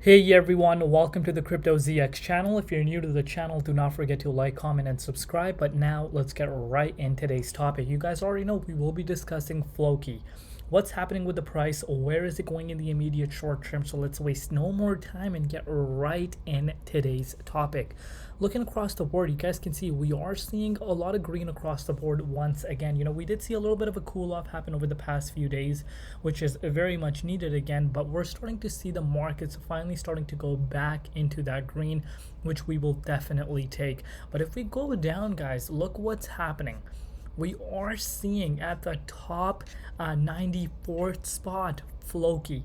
Hey everyone, welcome to the Crypto ZX channel. If you're new to the channel, do not forget to like, comment, and subscribe. But now let's get right in today's topic. You guys already know we will be discussing Floki. What's happening with the price? Where is it going in the immediate short term? So let's waste no more time and get right in today's topic. Looking across the board, you guys can see we are seeing a lot of green across the board once again. We did see a little bit of a cool off happen over the past few days, which is very much needed again, but we're starting to see the markets finally starting to go back into that green, which we will definitely take. But if we go down, guys, look what's happening. We are seeing at the top 94th spot Floki,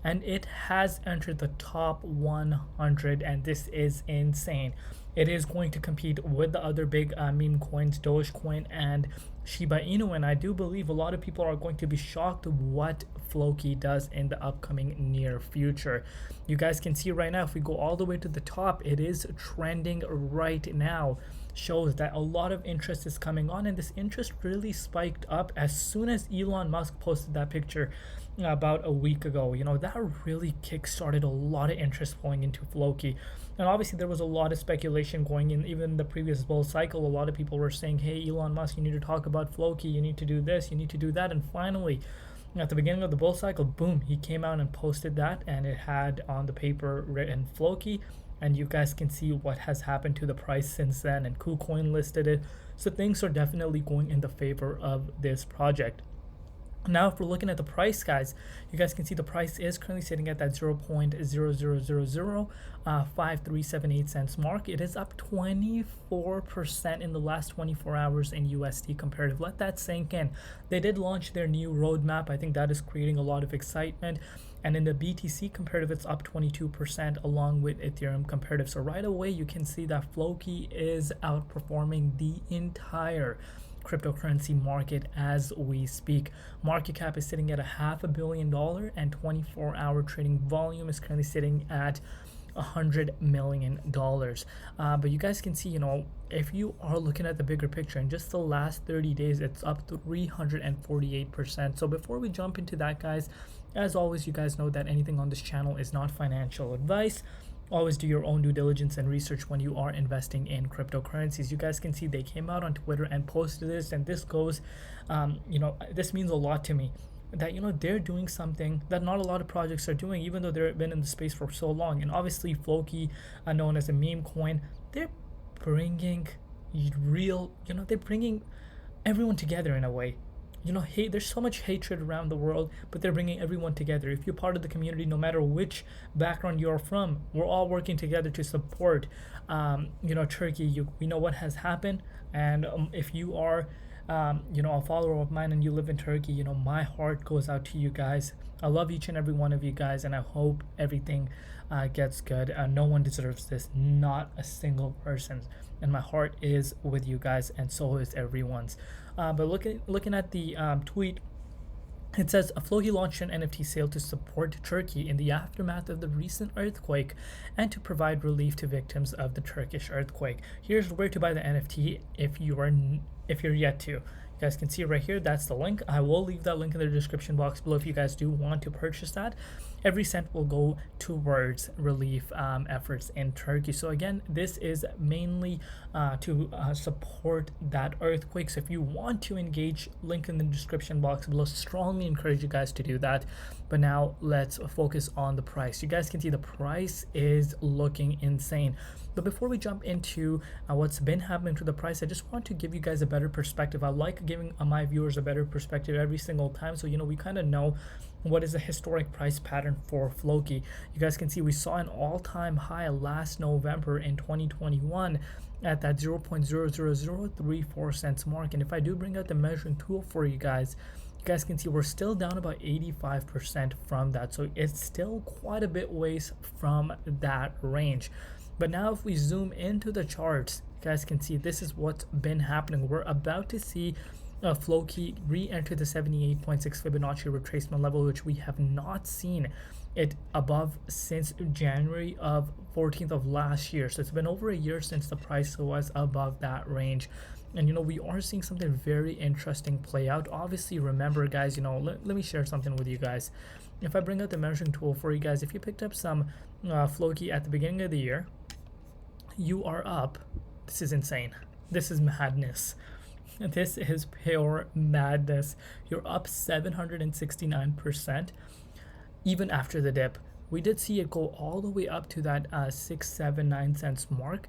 and it has entered the top 100, and this is insane. It is going to compete with the other big meme coins, Dogecoin and Shiba Inu, and I do believe a lot of people are going to be shocked what Floki does in the upcoming near future. You guys can see right now, if we go all the way to the top, it is trending right now. Shows that a lot of interest is coming on, and this interest really spiked up as soon as Elon Musk posted that picture about a week ago. That really kick-started a lot of interest flowing into Floki. And obviously there was a lot of speculation going in. Even the previous bull cycle, a lot of people were saying, hey, Elon Musk, you need to talk about Floki, you need to do this, you need to do that. And finally, at the beginning of the bull cycle, boom, he came out and posted that, and it had on the paper written Floki. And you guys can see what has happened to the price since then, and KuCoin listed it. So things are definitely going in the favor of this project. Now, if we're looking at the price, guys, you guys can see the price is currently sitting at that 0.00005378 cents mark. It is up 24% in the last 24 hours in USD comparative. Let that sink in. They did launch their new roadmap. I think that is creating a lot of excitement. And in the BTC comparative, it's up 22% along with Ethereum comparative. So right away, you can see that Floki is outperforming the entire cryptocurrency market as we speak. Market cap is sitting at $500 million, and 24-hour trading volume is currently sitting at $100 million. But you guys can see, if you are looking at the bigger picture, in just the last 30 days, it's up 348%. So before we jump into that, guys, as always, you guys know that anything on this channel is not financial advice. Always do your own due diligence and research when you are investing in cryptocurrencies. You guys can see they came out on Twitter and posted this, and this goes, this means a lot to me. That they're doing something that not a lot of projects are doing, even though they've been in the space for so long. And obviously Floki, known as a meme coin, they're bringing real, they're bringing everyone together in a way. There's so much hatred around the world, but they're bringing everyone together. If you're part of the community, no matter which background you're from, we're all working together to support, Turkey. We know what has happened, and if you are, a follower of mine and you live in Turkey, my heart goes out to you guys. I love each and every one of you guys, and I hope everything gets good. No one deserves this, not a single person. And my heart is with you guys, and so is everyone's. But looking at the tweet, it says, Floki launched an NFT sale to support Turkey in the aftermath of the recent earthquake and to provide relief to victims of the Turkish earthquake. Here's where to buy the NFT if you're yet to. You guys can see right here, that's the link. I will leave that link in the description box below if you guys do want to purchase that. Every cent will go towards relief efforts in Turkey. So again, this is mainly to support that earthquake. So if you want to engage, link in the description box below. Strongly encourage you guys to do that. But now let's focus on the price. You guys can see the price is looking insane. But before we jump into what's been happening to the price, I just want to give you guys a better perspective. I like giving my viewers a better perspective every single time, so we kind of know what is a historic price pattern for Floki. You guys can see we saw an all-time high last November in 2021 at that 0.00034 cents mark. And if I do bring out the measuring tool for you guys can see we're still down about 85% from that. So it's still quite a bit ways from that range. But now if we zoom into the charts, you guys can see this is what's been happening. We're about to see Floki re-enter the 78.6 Fibonacci retracement level, which we have not seen it above since January of 14th of last year. So it's been over a year since the price was above that range. And we are seeing something very interesting play out. Obviously, remember guys, let me share something with you guys. if I bring out the measuring tool for you guys, if you picked up some Floki at the beginning of the year, you are up. This is insane. This is madness. This is pure madness. You're up 769% even after the dip. We did see it go all the way up to that 679 cents mark,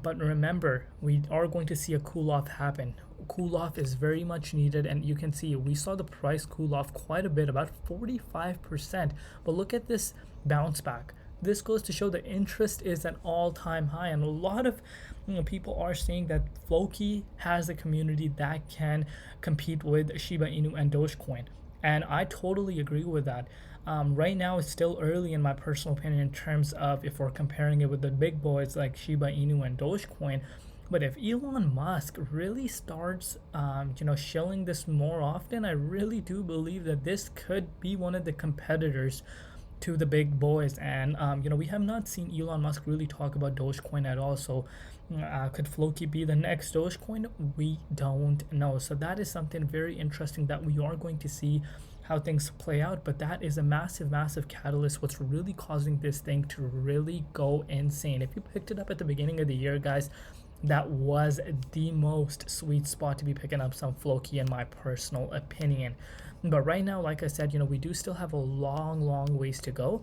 but remember, we are going to see a cool off happen. Cool off is very much needed, and you can see we saw the price cool off quite a bit, about 45%. But look at this bounce back. This goes to show the interest is at all-time high, and a lot of people are saying that Floki has a community that can compete with Shiba Inu and Dogecoin, and I totally agree with that. Right now, it's still early in my personal opinion in terms of if we're comparing it with the big boys like Shiba Inu and Dogecoin. But if Elon Musk really starts, shilling this more often, I really do believe that this could be one of the competitors to the big boys. And we have not seen Elon Musk really talk about Dogecoin at all. So could Floki be the next Dogecoin? We don't know. So that is something very interesting that we are going to see how things play out, but that is a massive catalyst, what's really causing this thing to really go insane. If you picked it up at the beginning of the year, guys, that was the most sweet spot to be picking up some Floki in my personal opinion. But right now, like I said, we do still have a long ways to go.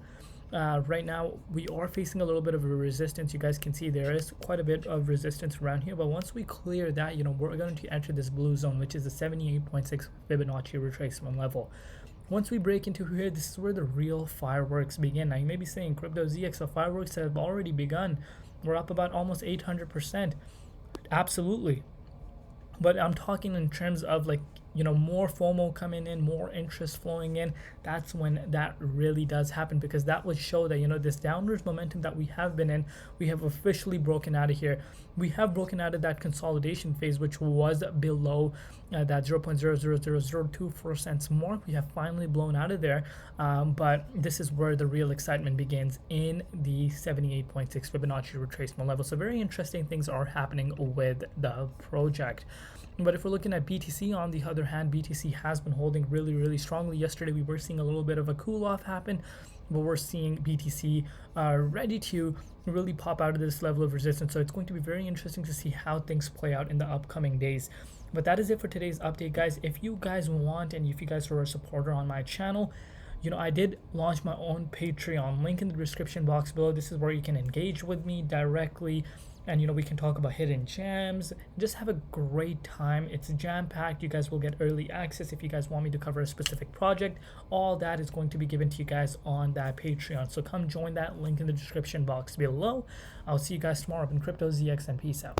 Right now we are facing a little bit of a resistance. You guys can see there is quite a bit of resistance around here, but once we clear that, we're going to enter this blue zone, which is the 78.6 Fibonacci retracement level. Once we break into here, this is where the real fireworks begin. Now you may be saying, Crypto ZX, the fireworks have already begun. We're up about almost 800%. Absolutely. But I'm talking in terms of more FOMO coming in, more interest flowing in. That's when that really does happen, because that would show that this downwards momentum that we have been in, we have officially broken out of here. We have broken out of that consolidation phase, which was below that 0.00024 cents mark. We have finally blown out of there, but this is where the real excitement begins, in the 78.6 Fibonacci retracement level. So very interesting things are happening with the project. But if we're looking at BTC, on the other hand, BTC has been holding really strongly. Yesterday we were seeing a little bit of a cool off happen, but we're seeing BTC ready to really pop out of this level of resistance. So it's going to be very interesting to see how things play out in the upcoming days. But that is it for today's update, guys. If you guys want, and if you guys are a supporter on my channel, I did launch my own Patreon, link in the description box below. This is where you can engage with me directly, and we can talk about hidden gems, just have a great time. It's jam-packed. You guys will get early access if you guys want me to cover a specific project. All that is going to be given to you guys on that Patreon, so come join that, link in the description box below. I'll see you guys tomorrow up in Crypto ZX, and peace out.